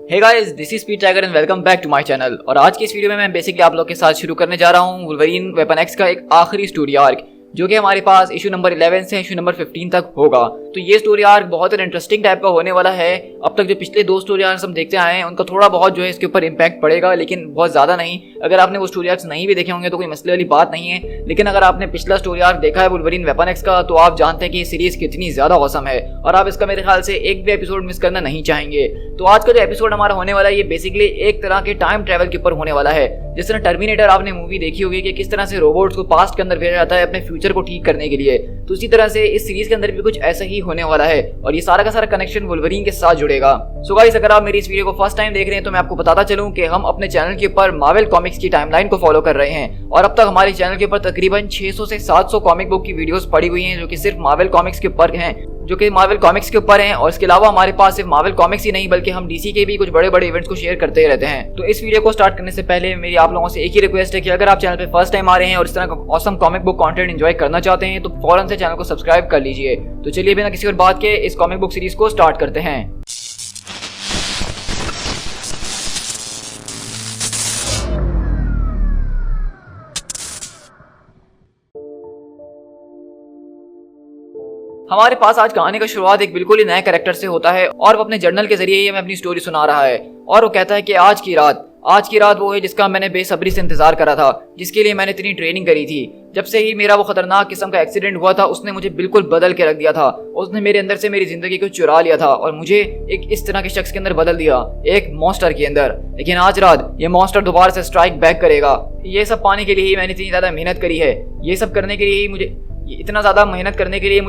Hey guys, this is speed tiger and welcome back to my channel. और आज की इस वीडियो में मैं बेसिकली आप लोग के साथ शुरू करने जा रहा हूँ वुल्वरीन वेपन एक्स का एक आखिरी स्टोरी आर्क, जो कि हमारे पास इशू नंबर 11 से इशू नंबर 15 तक होगा। तो ये स्टोरी आर्क बहुत ही इंटरेस्टिंग टाइप का होने वाला है। अब तक जो पिछले दो स्टोरी आर्क्स हम देखते आए हैं उनका थोड़ा बहुत जो है इसके ऊपर इम्पैक्ट पड़ेगा, लेकिन बहुत ज्यादा नहीं। अगर आपने वो स्टोरी आर्क्स नहीं भी देखे होंगे तो कोई मसले वाली बात नहीं है, लेकिन अगर आपने पिछला स्टोरी आर्क देखा है वुल्वरीन वेपन एक्स का तो आप जानते हैं कि ये सीरीज कितनी ज्यादा औसम है और आप इसका मेरे ख्याल से एक भी एपिसोड मिस करना नहीं चाहेंगे। तो आज का जो एपिसोड हमारा होने वाला है ये बेसिकली एक तरह के टाइम ट्रेवल के ऊपर होने वाला है। जिस तरह टर्मिनेटर आपने मूवी देखी होगी कि किस तरह से रोबोट्स को पास्ट के अंदर भेजा जाता है अपने फ्यूचर को ठीक करने के लिए, तो उसी तरह से इस सीरीज के अंदर भी कुछ ऐसा ही होने वाला है और ये सारा का सारा कनेक्शन वुल्वरीन के साथ जुड़ेगा। सो गाइस, अगर आप मेरी इस वीडियो को फर्स्ट टाइम देख रहे हैं तो मैं आपको बताता चलूं कि हम अपने चैनल के ऊपर मार्वल कॉमिक्स की टाइमलाइन को फॉलो कर रहे हैं और अब तक हमारे चैनल के ऊपर तकरीबन 600 से 700 कॉमिक बुक की वीडियोस पड़ी हुई हैं जो कि सिर्फ मार्वल कॉमिक्स के ऊपर हैं और इसके अलावा हमारे पास सिर्फ मार्वल कॉमिक्स ही नहीं बल्कि हम डीसी के भी कुछ बड़े बड़े इवेंट्स को शेयर करते रहते हैं। तो इस वीडियो को स्टार्ट करने से पहले मेरी आप लोगों से एक ही रिक्वेस्ट है कि अगर आप चैनल पे फर्स्ट टाइम आ रहे हैं और इस तरह का awesome comic book content enjoy करना चाहते हैं तो फौरन से चैनल को सब्सक्राइब कर लीजिए। तो चलिए बिना किसी और बात के इस कॉमिक बुक सीरीज को स्टार्ट करते हैं। हमारे पास आज कहानी का शुरुआत एक बिल्कुल ही नए कैरेक्टर से होता है और वो अपने जर्नल के जरिए ये हमें अपनी स्टोरी सुना रहा है और वो कहता है कि आज की रात वो है जिसका मैंने बेसब्री से इंतजार करा था, जिसके लिए मैंने इतनी ट्रेनिंग करी थी। जब से ही मेरा वो खतरनाक किस्म का एक्सीडेंट हुआ था उसने मुझे बिल्कुल बदल के रख दिया था। उसने मेरे अंदर से मेरी जिंदगी को चुरा लिया था और मुझे एक इस तरह के शख्स के अंदर बदल दिया, एक मॉन्स्टर के अंदर। लेकिन आज रात ये मॉन्स्टर दोबारा से स्ट्राइक बैक करेगा। ये सब पाने के लिए ही मैंने इतनी ज्यादा मेहनत करी है, ये सब करने के लिए ही मुझे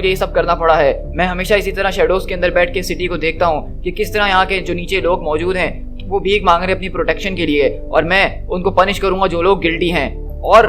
ये सब करना पड़ा है। मैं हमेशा इसी तरह शेडोज के अंदर बैठ के सिटी को देखता हूँ कि किस तरह यहाँ के जो नीचे लोग मौजूद हैं वो भीख मांग रहे अपनी प्रोटेक्शन के लिए और मैं उनको पनिश करूंगा जो लोग गिल्टी हैं। और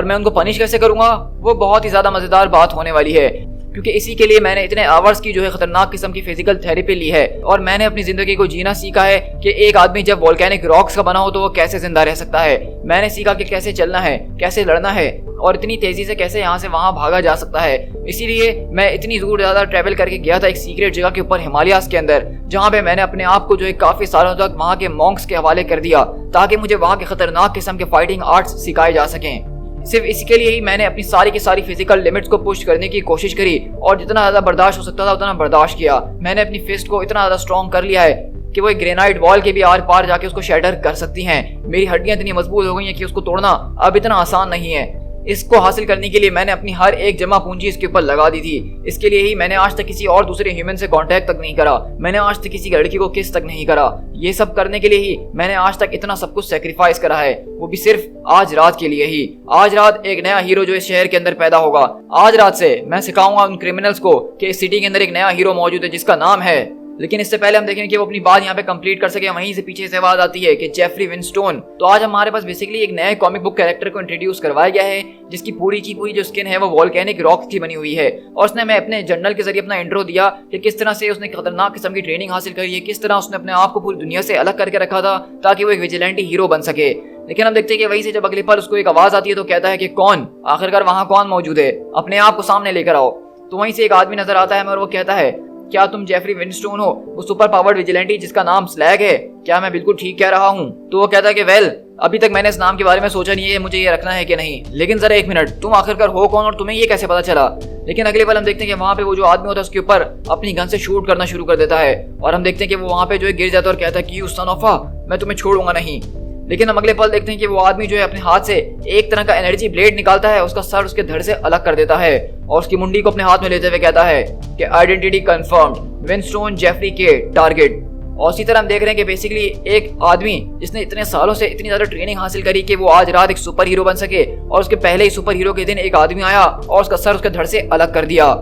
मैं उनको पनिश कैसे करूंगा, वो बहुत ही ज्यादा मजेदार बात होने वाली है, क्योंकि इसी के लिए मैंने इतने आवर्स की जो है खतरनाक किस्म की फिजिकल थेरेपी ली है और मैंने अपनी जिंदगी को जीना सीखा है कि एक आदमी जब वोल्केनिक रॉक्स का बना हो तो वो कैसे जिंदा रह सकता है। मैंने सीखा कि कैसे चलना है, कैसे लड़ना है और इतनी तेजी से कैसे यहाँ से वहाँ भागा जा सकता है। इसीलिए मैं इतनी दूर ज्यादा ट्रेवल करके गया था एक सीक्रेट जगह के ऊपर हिमालयास के अंदर, जहाँ पे मैंने अपने आप को जो है काफी सालों तक वहाँ के मॉन्क्स के हवाले कर दिया ताकि मुझे वहाँ के खतरनाक किस्म के फाइटिंग आर्ट्स सिखाए जा सकें। सिर्फ इसके लिए ही मैंने अपनी सारी की सारी फिजिकल लिमिट्स को पुश करने की कोशिश करी और जितना ज्यादा बर्दाश्त हो सकता था उतना बर्दाश्त किया। मैंने अपनी फिस्ट को इतना ज्यादा स्ट्रॉन्ग कर लिया है कि वो एक ग्रेनाइट वॉल के भी आर पार जाके उसको शैटर कर सकती हैं। मेरी हड्डियां इतनी मजबूत हो गई हैं कि उसको तोड़ना अब इतना आसान नहीं है। इसको हासिल करने के लिए मैंने अपनी हर एक जमा पूंजी इसके ऊपर लगा दी थी। इसके लिए ही मैंने आज तक किसी और दूसरे ह्यूमन से कांटेक्ट तक नहीं करा, मैंने आज तक किसी लड़की को किस तक नहीं करा। ये सब करने के लिए ही मैंने आज तक इतना सब कुछ सेक्रीफाइस करा है, वो भी सिर्फ आज रात के लिए ही। आज रात एक नया हीरो जो इस शहर के अंदर पैदा होगा। आज रात से मैं सिखाऊंगा उन क्रिमिनल्स को कि इस सिटी के अंदर एक नया हीरो मौजूद है जिसका नाम है। लेकिन इससे पहले हम देखेंगे कि वो अपनी बात यहाँ पे कंप्लीट कर सके। वहीं से पीछे से आवाज आती है कि जेफरी विंस्टोन। तो आज हमारे पास बेसिकली एक नए कॉमिक बुक कैरेक्टर को इंट्रोड्यूस करवाया गया है जिसकी पूरी की पूरी जो स्किन है वो वोल्केनिक रॉक्स की बनी हुई है और उसने मैं अपने जर्नल के जरिए अपना इंट्रो दिया कि किस तरह से उसने खतरनाक किस्म की ट्रेनिंग हासिल करी है, किस तरह उसने अपने आप को पूरी दुनिया से अलग करके रखा था ताकि वो एक विजिलेंटी हीरो बन सके। लेकिन हम देखते हैं कि वहीं से जब अगले पल उसको एक आवाज आती है तो कहता है कि कौन, आखिरकार वहां कौन मौजूद है, अपने आप को सामने लेकर आओ। तो वहीं से एक आदमी नजर आता है और वो कहता है, क्या तुम जेफरी विंस्टोन हो, वो सुपर पावर्ड विजिलेंटी जिसका नाम स्लैग है? क्या मैं बिल्कुल ठीक कह रहा हूँ? तो वो कहता है कि वेल, अभी तक मैंने इस नाम के बारे में सोचा नहीं है, मुझे ये रखना है कि नहीं। लेकिन जरा एक मिनट, तुम आखिरकार हो कौन और तुम्हें ये कैसे पता चला? लेकिन अगले पल हम देखते हैं कि वहाँ पे वो जो आदमी होता है उसके ऊपर अपनी गन से शूट करना शुरू कर देता है और हम देखते हैं कि वो वहाँ पे जो है गिर जाता है और कहता है कि यू सन ऑफ अ, मैं तुम्हें छोड़ूंगा नहीं। लेकिन हम अगले पल देखते हैं कि वो आदमी जो है अपने हाथ से एक तरह का एनर्जी ब्लेड निकालता है, उसका सर उसके धड़ से अलग कर देता है और उसकी मुंडी को अपने हाथ में लेते हुए कहता है कि आइडेंटिटी कंफर्म्ड, विंस्टोन जेफरी के टारगेट। और इसी तरह हम देख रहे हैं कि बेसिकली एक आदमी जिसने इतने सालों से इतनी ज्यादा ट्रेनिंग हासिल करी कि वो आज रात एक सुपर हीरो बन सके और उसके पहले ही सुपर हीरो के दिन एक आदमी आया और उसका सर उसके धड़ से अलग कर दिया।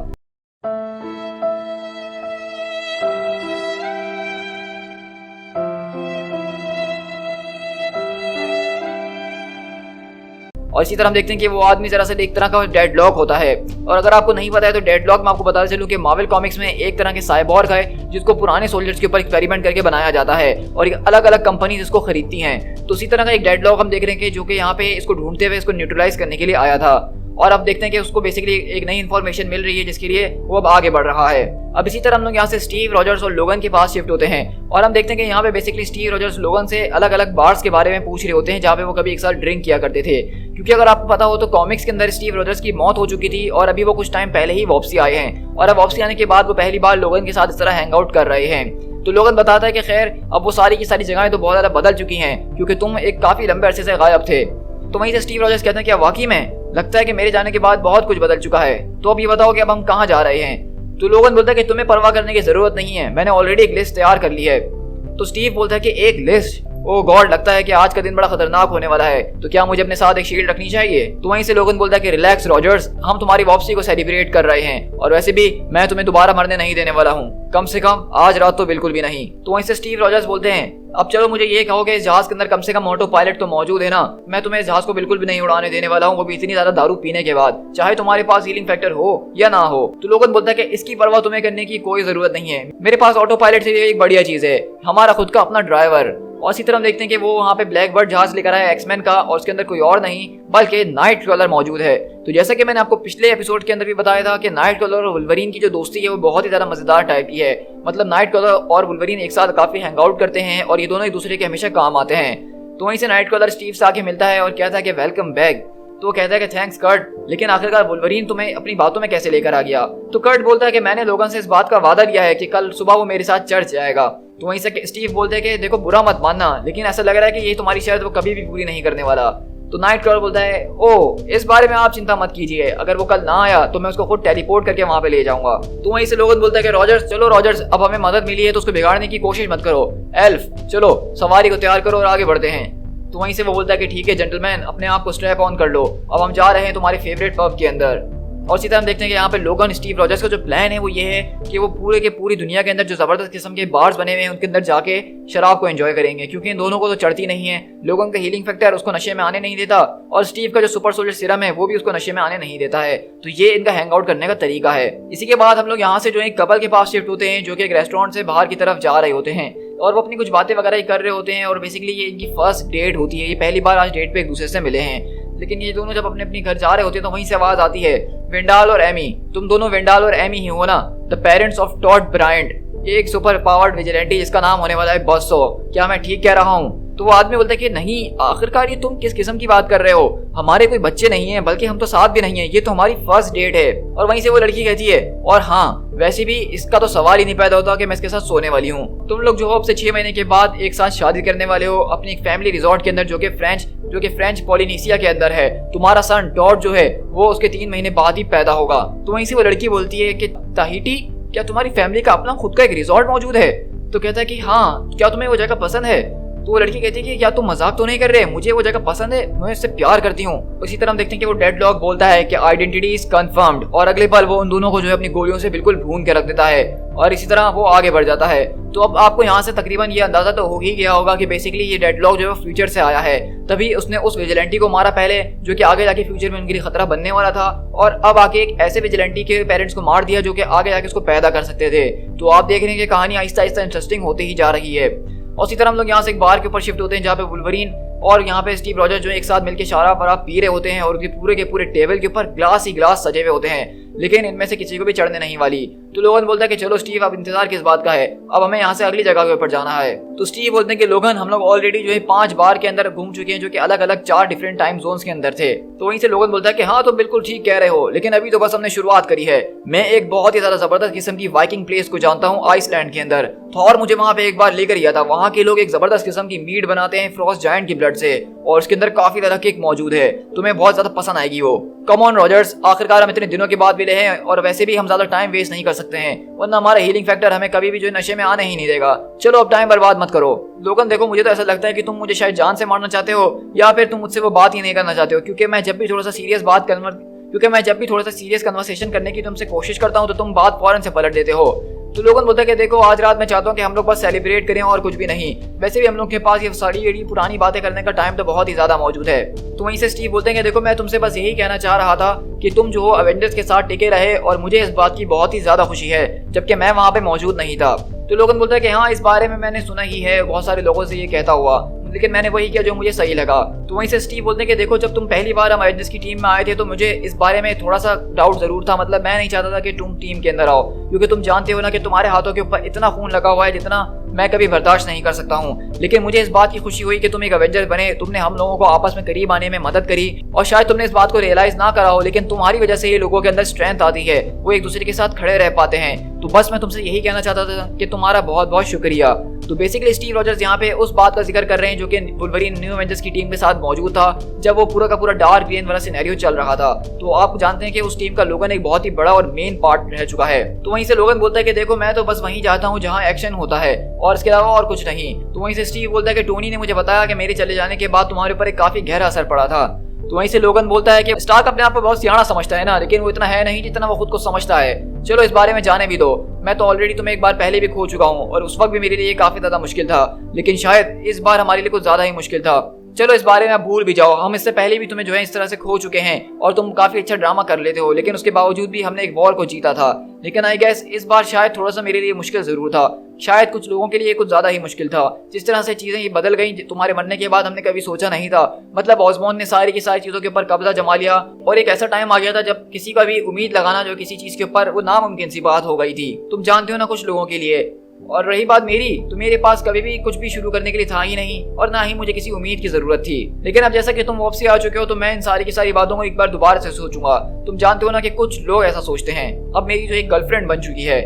और इसी तरह हम देखते हैं कि वो आदमी जरा से एक तरह का डेडलॉक होता है। और अगर आपको नहीं पता है तो डेडलॉक मैं आपको बताते चलूं कि मार्वल कॉमिक्स में एक तरह के साइबॉर्ग है जिसको पुराने सोल्जर्स के ऊपर एक्सपेरिमेंट करके बनाया जाता है और अलग अलग कंपनीज इसको खरीदती हैं। तो उसी तरह का एक डेडलॉक हम देख रहे हैं कि जो कि यहाँ पे इसको ढूंढते हुए इसको न्यूट्रलाइज करने के लिए आया था। और अब देखते हैं कि उसको बेसिकली एक नई इन्फॉर्मेशन मिल रही है जिसके लिए वो अब आगे बढ़ रहा है। अब इसी तरह हम लोग यहाँ से स्टीव रॉजर्स और लोगन के पास शिफ्ट होते हैं और हम देखते हैं कि यहाँ पे बेसिकली स्टीव रॉजर्स लोगन से अलग अलग बार्स के बारे में पूछ रहे होते हैं जहाँ पे वो कभी एक साथ ड्रिंक किया करते थे। क्योंकि अगर आपको पता हो तो कॉमिक्स के अंदर स्टीव रॉजर्स की मौत हो चुकी थी और अभी वो कुछ टाइम पहले ही वापसी आए हैं और अब वापसी आने के बाद वो पहली बार लोगन के साथ इस तरह हैंग आउट कर रहे हैं। तो लोगन बताता है कि खैर अब वो सारी की सारी जगहें तो बहुत ज़्यादा बदल चुकी हैं क्योंकि तुम एक काफ़ी लंबे अरसे से गायब थे। तो वहीं से स्टीव रॉजर्स कहते हैं कि वाकई में लगता है कि मेरे जाने के बाद बहुत कुछ बदल चुका है, तो अब ये बताओ कि अब हम कहाँ जा रहे हैं। तो लोगन बोलता है कि तुम्हें परवाह करने की जरूरत नहीं है, मैंने ऑलरेडी एक लिस्ट तैयार कर ली है। तो स्टीव बोलता है कि एक लिस्ट, ओ गॉड, लगता है कि आज का दिन बड़ा खतरनाक होने वाला है, तो क्या मुझे अपने साथ एक शील्ड रखनी चाहिए। तो वहीं से लोगन बोलता है कि रिलैक्स रॉजर्स, हम तुम्हारी वापसी को सेलिब्रेट कर रहे हैं और वैसे भी मैं तुम्हें दोबारा मरने नहीं देने वाला हूँ, कम से कम आज रात तो बिल्कुल भी नहीं। तो वहीं से स्टीव रॉजर्स बोलते हैं अब चलो मुझे ये कहो कि इस जहाज के अंदर कम से कम ऑटो पायलट तो मौजूद है ना, मैं तुम्हें इस जहाज को बिल्कुल भी नहीं उड़ाने देने वाला हूँ, वो भी इतनी ज्यादा दारू पीने के बाद, चाहे तुम्हारे पास हीलिंग फैक्टर हो या ना हो। तो लोगन बोलता है कि इसकी परवाह तुम्हें करने की कोई जरूरत नहीं है, मेरे पास ऑटो पायलट से एक बढ़िया चीज है, हमारा खुद का अपना ड्राइवर। और इसी तरह हम देखते हैं कि वो वहाँ पे ब्लैक बर्ड जहाज लेकर आया एक्समैन का और उसके अंदर कोई और नहीं बल्कि नाइट क्रॉलर मौजूद है। तो जैसा कि मैंने आपको पिछले एपिसोड के अंदर भी बताया था कि नाइट क्रॉलर और वुल्वरीन की जो दोस्ती है वो बहुत ही ज्यादा मजेदार टाइप की है। मतलब नाइट क्रॉलर और वुल्वरीन एक साथ काफी हैंग आउट करते हैं और ये दोनों एक दूसरे के हमेशा काम आते हैं। तो वहीं से नाइट क्रॉलर स्टीव से आके मिलता है और कहता है कि वेलकम बैक। तो वो कहता है कि थैंक्स कर्ट, लेकिन आखिरकार वुल्वरीन तुम्हें अपनी बातों में कैसे लेकर आ गया। तो कर्ट बोलता है कि मैंने लोगन से इस बात का वादा लिया है कि कल सुबह वो मेरे साथ चर्च जाएगा। तो वहीं से स्टीव बोलते हैं कि देखो बुरा मत मानना, लेकिन ऐसा लग रहा है कि ये तुम्हारी शर्त वो कभी भी पूरी नहीं करने वाला। तो नाइट क्रॉलर बोलता है ओ इस बारे में आप चिंता मत कीजिए, अगर वो कल ना आया तो मैं उसको खुद टेलीपोर्ट करके वहां पे ले जाऊंगा। तो वहीं से लोगन बोलता है कि रॉजर्स, चलो रॉजर्स, अब हमें मदद मिली है तो उसको बिगाड़ने की कोशिश मत करो। एल्फ, चलो सवारी को तैयार करो और आगे बढ़ते हैं। तो वहीं से वो बोलता है कि ठीक है जेंटलमैन, अपने आप को स्ट्रैप ऑन कर लो, अब हम जा रहे हैं तुम्हारे फेवरेट पब के अंदर। और इसी तरह हम देखते हैं कि यहाँ पे लोगन स्टीव रॉजर्स का जो प्लान है वो ये है कि वो पूरे के पूरी दुनिया के अंदर जो जबरदस्त किस्म के बार्स बने हुए हैं उनके अंदर जाके शराब को एंजॉय करेंगे, क्योंकि इन दोनों को तो चढ़ती नहीं है। लोगन का हीलिंग फैक्टर उसको नशे में आने नहीं देता और स्टीव का जो सुपर सोल्जर सीरम है वो भी उसको नशे में आने नहीं देता है। तो ये इनका हैंग आउट करने का तरीका है। इसी के बाद हम लोग यहाँ से जो एक कपल के पास शिफ्ट होते हैं जो कि एक रेस्टोरेंट से बाहर की तरफ जा रहे होते हैं और वो अपनी कुछ बातें वगैरह कर रहे होते हैं और बेसिकली ये इनकी फर्स्ट डेट होती है। ये पहली बार आज डेट पे एक दूसरे से मिले हैं, लेकिन ये दोनों जब अपने अपनी घर जा रहे होते हैं तो वहीं से आवाज आती है, वेंडाल और एमी, तुम दोनों वेंडाल और एमी ही हो ना, the parents of Todd Bryant, एक सुपर पावर्ड विजिलेंटी जिसका नाम होने वाला है बॉसो, क्या मैं ठीक कह रहा हूँ। तो वो आदमी बोलता है कि नहीं, आखिरकार ये तुम किस किस्म की बात कर रहे हो, हमारे कोई बच्चे नहीं हैं, बल्कि हम तो साथ भी नहीं हैं, ये तो हमारी फर्स्ट डेट है। और वहीं से वो लड़की कहती है और हाँ वैसे भी इसका तो सवाल ही नहीं पैदा होता कि मैं इसके साथ सोने वाली हूँ। तुम लोग जो हो अब से 6 महीने के बाद एक साथ शादी करने वाले हो अपनी एक फैमिली रिजॉर्ट के अंदर जो कि फ्रेंच पॉलिनेशिया के अंदर है। तुम्हारा सन टॉड जो है वो उसके 3 महीने बाद ही पैदा होगा। तो वहीं से वो लड़की बोलती है कि ताहिटी, क्या तुम्हारी फैमिली का अपना खुद का एक रिजॉर्ट मौजूद है। तो कहता है कि हाँ, क्या तुम्हें वो जगह पसंद है। तो वो लड़की कहती है कि क्या तुम मजाक तो नहीं कर रहे, मुझे वो जगह पसंद है, मैं इससे प्यार करती हूँ। इसी तरह हम देखते हैं कि वो डेडलॉक बोलता है कि आइडेंटिटी इज कंफर्म्ड और अगले पल वो उन दोनों को जो है अपनी गोलियों से बिल्कुल भून के रख देता है और इसी तरह वो आगे बढ़ जाता है। तो अब आपको यहाँ से तकरीबन ये अंदाजा तो हो ही गया होगा कि बेसिकली ये डेडलॉक जो है फ्यूचर से आया है, तभी उसने उस विजिलेंटी को मारा पहले जो कि आगे जाके फ्यूचर में उनके लिए खतरा बनने वाला था, और अब आके एक ऐसे विजिलेंटी के पेरेंट्स को मार दिया जो कि आगे जाके उसको पैदा कर सकते थे। तो आप देख रहे हैं कि कहानी आहिस्ता आहिस्ता इंटरेस्टिंग होती ही जा रही है। और इसी तरह हम लोग यहाँ से एक बार के ऊपर शिफ्ट होते हैं जहाँ पे वुल्वरीन और यहाँ पे स्टीव रॉजर्स जो एक साथ मिलकर शराब वराब पी रहे होते हैं और उनके पूरे के पूरे टेबल के ऊपर ग्लास ही ग्लास सजे हुए होते हैं, लेकिन इनमें से किसी को भी चढ़ने नहीं वाली। तो लोगन बोलता है कि चलो स्टीव, अब इंतजार किस बात का है, अब हमें यहाँ से अगली जगह के ऊपर जाना है। तो स्टीव बोलते हैं कि लोगन, हम लोग ऑलरेडी जो है 5 बार के अंदर घूम चुके हैं जो कि अलग अलग 4 डिफरेंट टाइम जोन्स के अंदर थे। तो वहीं से लोगन बोलता है कि हाँ, तो बिल्कुल ठीक कह रहे हो, लेकिन अभी तो बस हमने शुरुआत करी है। मैं एक बहुत ही ज्यादा जबरदस्त किस्म की वाइकिंग प्लेस को जानता हूँ आइसलैंड के अंदर। थॉर मुझे वहाँ पे एक बार लेकर गया था। वहाँ के लोग एक जबरदस्त किस्म की मीट बनाते हैं फ्रॉस्ट जायंट की ब्लड से और उसके अंदर काफी ज्यादा केक मौजूद है, तुम्हें बहुत ज्यादा पसंद आएगी वो। कम ऑन रॉजर्स, आखिरकार हम इतने दिनों के बाद मिले हैं और वैसे भी हम ज्यादा टाइम वेस्ट नहीं कर सकते हैं, वरना हमारा हीलिंग फैक्टर हमें कभी भी जो नशे में आने ही नहीं देगा। चलो अब टाइम बर्बाद मत करो। लोगन देखो, मुझे तो ऐसा लगता है कि तुम मुझे शायद जान से मारना चाहते हो या फिर तुम मुझसे वो बात ही नहीं करना चाहते हो, क्योंकि मैं जब भी थोड़ा सा सीरियस कन्वर्सेशन करने की तुमसे कोशिश करता हूँ तो तुम बात फौरन से पलट देते हो। तो लोगन बोलता है कि देखो, आज रात मैं चाहता हूँ कि हम लोग बस सेलिब्रेट करें और कुछ भी नहीं, वैसे भी हम लोग के पास ये सारी पुरानी बातें करने का टाइम तो बहुत ही ज्यादा मौजूद है। तो वहीं से स्टीव बोलते हैं कि देखो, मैं तुमसे बस यही कहना चाह रहा था कि तुम जो हो अवेंजर्स के साथ टिके रहे और मुझे इस बात की बहुत ही ज्यादा खुशी है, जबकि मैं वहाँ पे मौजूद नहीं था। तो लोगन बोलता है कि हाँ, इस बारे में मैंने सुना ही है बहुत सारे लोगों से ये कहता हुआ, लेकिन मैंने वही किया जो मुझे सही लगा। तो वहीं से स्टीव बोलते हैं कि देखो, जब तुम पहली बार हम एवेंजर्स की टीम में आए थे तो मुझे इस बारे में थोड़ा सा डाउट जरूर था। मतलब मैं नहीं चाहता था कि तुम टीम के अंदर आओ, क्योंकि तुम जानते हो ना कि तुम्हारे हाथों के ऊपर इतना खून लगा हुआ है जितना मैं कभी बर्दाश्त नहीं कर सकता हूँ। लेकिन मुझे इस बात की खुशी हुई कि तुम एक एवेंजर बने, तुमने हम लोगों को आपस में करीब आने में मदद करी, और शायद तुमने इस बात को रियलाइज ना करा हो, लेकिन तुम्हारी वजह से ये लोगों के अंदर स्ट्रेंथ आती है, वो एक दूसरे के साथ खड़े रह पाते हैं। तो बस मैं तुमसे यही कहना चाहता था कि तुम्हारा बहुत बहुत शुक्रिया। तो बेसिकली स्टीव रॉजर्स यहाँ पे उस बात का जिक्र कर रहे हैं जो कि वुल्वरीन न्यू एवेंजर्स की टीम के साथ मौजूद था जब वो पूरा का पूरा डार्क ग्रीन वाला सिनेरियो चल रहा था। तो आप जानते हैं कि उस टीम का लोगन एक बहुत ही बड़ा और मेन पार्ट रह चुका है। तो वहीं से लोगन बोलता है कि देखो, मैं तो बस वहीं जाता हूँ जहाँ एक्शन होता है और इसके अलावा और कुछ नहीं। तो वहीं से स्टीव बोलता है कि टोनी ने मुझे बताया कि मेरे चले जाने के बाद तुम्हारे ऊपर एक काफी गहरा असर पड़ा था। तो वहीं से लोगन बोलता है कि स्टार्क अपने आप को बहुत सियाना समझता है ना, लेकिन वो इतना है नहीं जितना वो खुद को समझता है। चलो इस बारे में जाने भी दो, मैं तो ऑलरेडी तुम्हें एक बार पहले भी खो चुका हूँ और उस वक्त भी मेरे लिए काफी ज्यादा मुश्किल था, लेकिन शायद इस बार हमारे लिए कुछ ज्यादा ही मुश्किल था। चलो इस बारे में भूल भी जाओ, हम इससे पहले भी तुम्हें जो है इस तरह से खो चुके हैं और तुम काफी अच्छा ड्रामा कर लेते हो, लेकिन उसके बावजूद भी हमने एक वॉर को जीता था। लेकिन आई गेस इस बार शायद थोड़ा सा मेरे लिए मुश्किल जरूर था, शायद कुछ लोगों के लिए कुछ ज्यादा ही मुश्किल था। जिस तरह से चीजें ये बदल गई तुम्हारे मरने के बाद हमने कभी सोचा नहीं था। मतलब ऑसबॉर्न ने सारी की सारी चीजों के ऊपर कब्जा जमा लिया और एक ऐसा टाइम आ गया था जब किसी का भी उम्मीद लगाना जो किसी चीज के ऊपर वो नामुमकिन सी बात हो गई थी। तुम जानते हो ना कुछ लोगों के लिए। और रही बात मेरी, तो मेरे पास कभी भी कुछ भी शुरू करने के लिए था ही नहीं और ना ही मुझे किसी उम्मीद की जरूरत थी। लेकिन अब जैसा कि तुम वापसी आ चुके हो तो मैं इन सारी की सारी बातों को एक बार दोबारा से सोचूंगा। तुम जानते हो ना कि कुछ लोग ऐसा सोचते हैं। अब मेरी जो एक गर्लफ्रेंड बन चुकी है।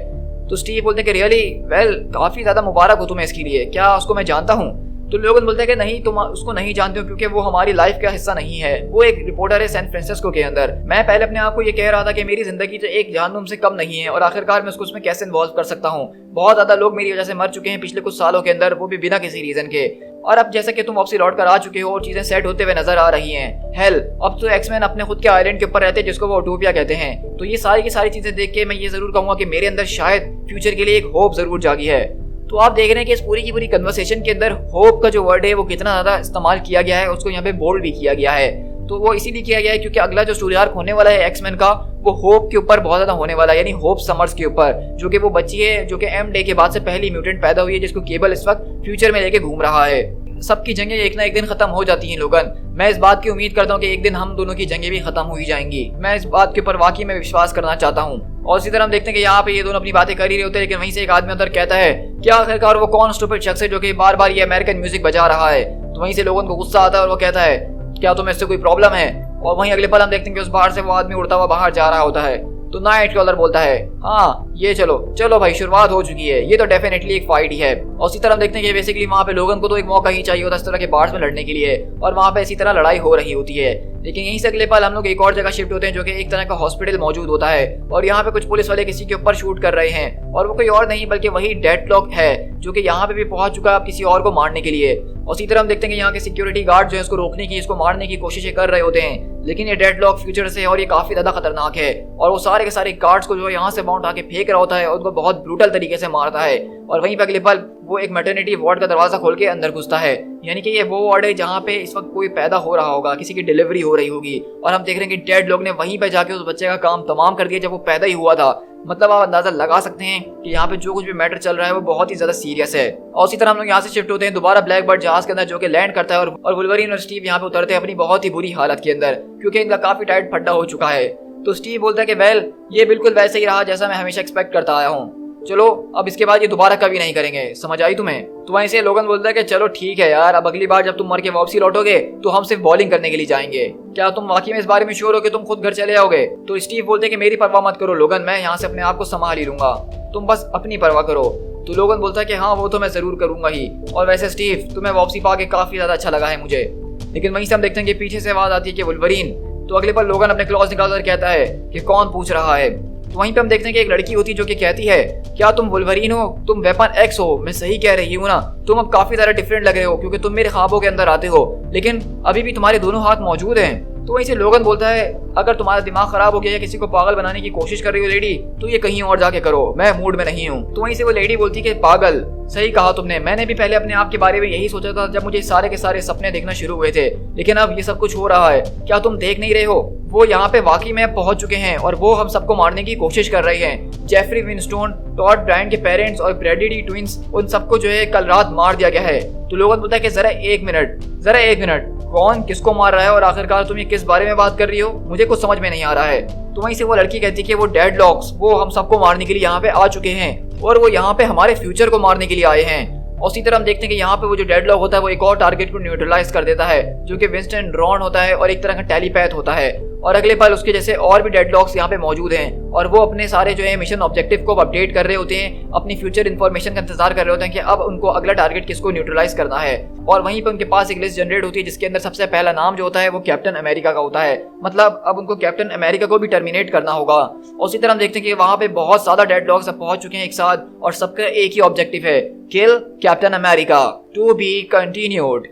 तो स्टीव बोलते हैं कि रियली वेल, काफी ज्यादा मुबारक हो तुम्हें इसके लिए। क्या उसको मैं जानता हूँ? तो लोगन बोलते हैं कि नहीं, तुम उसको नहीं जानते हो क्योंकि वो हमारी लाइफ का हिस्सा नहीं है। वो एक रिपोर्टर है सैन फ्रांसिस्को के अंदर। मैं पहले अपने आप को ये कह रहा था कि मेरी जिंदगी तो एक जहन्नुम से कम नहीं है और आखिरकार मैं उसको उसमें कैसे इन्वॉल्व कर सकता हूँ। बहुत ज्यादा लोग मेरी वजह से मर चुके हैं पिछले कुछ सालों के अंदर, वो भी बिना किसी रीजन के। और अब जैसा कि तुम वापसी लौट कर आ चुके हो और चीजें सेट होते हुए नजर आ रही हैं। हेल, अब तो एक्समैन अपने खुद के आइलैंड के ऊपर रहते हैं जिसको वो यूटोपिया कहते हैं। तो ये सारी की सारी चीजें देख के मैं ये जरूर कहूंगा कि मेरे अंदर शायद फ्यूचर के लिए एक होप जरूर जागी है। तो आप देख रहे हैं कि इस पूरी की पूरी कन्वर्सेशन के अंदर होप का जो वर्ड है वो कितना ज्यादा इस्तेमाल किया गया है, उसको यहाँ पे बोल्ड भी किया गया है। तो वो इसीलिए किया गया है क्योंकि अगला जो स्टोरी आर्क होने वाला है एक्समैन का, वो होप के ऊपर बहुत ज्यादा होने वाला है, यानी होप समर्स के ऊपर, जो कि वो बच्ची है जो कि एम डे के बाद से पहली म्यूटेंट पैदा हुई है जिसको केबल इस वक्त फ्यूचर में लेके घूम रहा है। सबकी जंगें एक ना एक दिन खत्म हो जाती हैं लोगन। मैं इस बात की उम्मीद करता हूँ कि एक दिन हम दोनों की जंगें भी खत्म हो ही जाएंगी। मैं इस बात के ऊपर वाकई में विश्वास करना चाहता हूँ। और इसी तरह हम देखते हैं कि यहाँ पे ये दोनों अपनी बातें कर ही रहे होते हैं, लेकिन वहीं से एक आदमी अंदर कहता है क्या आखिरकार वो कौन स्टूपिड शख्स है जो कि बार बार ये अमेरिकन म्यूजिक बजा रहा है। तो वहीं से लोगों को गुस्सा आता है और वो कहता है क्या तुम्हें इससे कोई प्रॉब्लम है। और वहीं अगले पल हम देखते हैं कि उस बाहर से वो आदमी उड़ता हुआ बाहर जा रहा होता है। तो नाइट क्रॉलर बोलता है हाँ ये चलो भाई, शुरुआत हो चुकी है, ये तो डेफिनेटली एक फाइट ही है। और इसी तरह हम देखते हैं कि बेसिकली वहाँ पे लोगन को तो एक मौका ही चाहिए होता है इस तरह के बार्स में लड़ने के लिए, और वहाँ पे इसी तरह लड़ाई हो रही होती है। लेकिन यहीं से अगले पल हम लोग एक और जगह शिफ्ट होते हैं जो कि एक तरह का हॉस्पिटल मौजूद होता है और यहाँ पे कुछ पुलिस वाले किसी के ऊपर शूट कर रहे हैं और वो कोई और नहीं बल्कि वही डेडलॉक है जो कि यहाँ पे भी पहुंच चुका है किसी और को मारने के लिए। और इसी तरह हम देखते हैं कि यहाँ के सिक्योरिटी गार्ड जो है इसको रोकने की, इसको मारने की कोशिशें कर रहे होते हैं, लेकिन ये डेडलॉक फ्यूचर से और ये काफी ज्यादा खतरनाक है और वो सारे के सारे गार्ड्स को जो है यहाँ से माउंट आके फेंक रहा होता है और उनको बहुत ब्रूटल तरीके से मारता है। और वहीं पर अगले पल वो एक मैटरनिटी वार्ड का दरवाजा खोल के अंदर घुसता है, यानी कि ये वो वार्ड है जहाँ पे इस वक्त कोई पैदा हो रहा होगा, किसी की डिलीवरी हो रही होगी। और हम देख रहे हैं कि डेड लोग ने वहीं पे जाके उस बच्चे का काम तमाम कर दिया जब वो पैदा ही हुआ था। मतलब आप अंदाजा लगा सकते हैं कि यहाँ पे जो कुछ भी मैटर चल रहा है वो बहुत ही ज्यादा सीरियस है। और इसी तरह हम लोग यहाँ से शिफ्ट होते हैं दोबारा ब्लैक बर्ड जहाज के अंदर जो कि लैंड करता है और वुल्वरीन और स्टीव यहाँ पे उतरते हैं अपनी बहुत ही बुरी हालत के अंदर क्योंकि इनका काफी टाइट फड्डा हो चुका है। तो स्टीव बोलता है कि वेल ये बिल्कुल वैसे ही रहा जैसा मैं हमेशा एक्सपेक्ट करता आया हूँ, चलो अब इसके बाद ये दोबारा कभी नहीं करेंगे, समझ आई तुम्हें। तो वहीं से लोगन बोलता है कि चलो ठीक है यार, अब अगली बार जब तुम मर के वापसी लौटोगे तो हम सिर्फ बॉलिंग करने के लिए जाएंगे। क्या तुम वाकई में इस बारे में श्योर हो कि तुम खुद घर चले आओगे? तो स्टीव बोलते हैं कि मेरी परवाह मत करो लोगन, मैं यहाँ से अपने आप को संभाल ही लूंगा, तुम बस अपनी परवाह करो। तो लोगन बोलता है कि हाँ वो तो मैं जरूर करूंगा ही। और वैसे स्टीव तुम्हें वापसी पाके काफी ज्यादा अच्छा लगा है मुझे। लेकिन वहीं से हम देखते हैं कि पीछे से आवाज आती है कि वुल्वरीन। तो अगले पर लोगन अपने क्लॉज निकालकर कहता है कि कौन पूछ रहा है। तो वहीं पे हम देखते हैं कि एक लड़की होती है जो कि कहती है क्या तुम वुल्वरीन हो, तुम वेपन एक्स हो? मैं सही कह रही हूँ ना? तुम अब काफी ज्यादा डिफरेंट लग रहे हो क्योंकि तुम मेरे ख्वाबों के अंदर आते हो लेकिन अभी भी तुम्हारे दोनों हाथ मौजूद हैं। तो वहीं से लोगन बोलता है अगर तुम्हारा दिमाग खराब हो गया या किसी को पागल बनाने की कोशिश कर रही हो लेडी तो ये कहीं और जाके करो, मैं मूड में नहीं हूँ। तो वहीं से वो लेडी बोलती है कि पागल, सही कहा तुमने, मैंने भी पहले अपने आप के बारे में यही सोचा था जब मुझे सारे के सारे सपने देखना शुरू हुए थे, लेकिन अब ये सब कुछ हो रहा है, क्या तुम देख नहीं रहे हो? वो यहाँ पे वाकई में पहुंच चुके हैं और वो हम सबको मारने की कोशिश कर रहे हैं। जेफरी विंस्टोन, टॉड ब्रायन के पेरेंट्स और ब्रैडली ट्विंस, उन सबको जो है कल रात मार दिया गया है। तो लोगन बोलता है कि जरा एक मिनट, कौन किसको मार रहा है और आखिरकार तुम ये किस बारे में बात कर रही हो, मुझे कुछ समझ में नहीं आ रहा है। तो वहीं से वो लड़की कहती है कि वो डेडलॉक्स वो हम सबको मारने के लिए यहाँ पे आ चुके हैं और वो यहाँ पे हमारे फ्यूचर को मारने के लिए आए हैं। और उसी तरह हम देखते हैं कि यहाँ पे वो जो डेडलॉक होता है वो एक और टारगेट को न्यूट्रलाइज कर देता है, जो कि विंस्टन ड्रॉन होता है और एक तरह का टेलीपैथ होता है। और अगले पल उसके जैसे और भी डेडलॉक्स यहाँ पे मौजूद हैं और वो अपने सारे जो है मिशन ऑब्जेक्टिव को अपडेट कर रहे होते हैं, अपनी फ्यूचर इन्फॉर्मेशन का इंतजार कर रहे होते हैं कि अब उनको अगला टारगेट किसको न्यूट्रलाइज करना है। और वहीं पर उनके पास एक लिस्ट जनरेट होती है जिसके अंदर सबसे पहला नाम जो होता है वो कैप्टन अमेरिका का होता है। मतलब अब उनको कैप्टन अमेरिका को भी टर्मिनेट करना होगा। और उसी तरह हम देखते हैं कि वहां पे बहुत ज्यादा डेडलॉक्स अब पहुंच चुके हैं एक साथ और सबका एक ही ऑब्जेक्टिव है, kill Captain America. To be continued.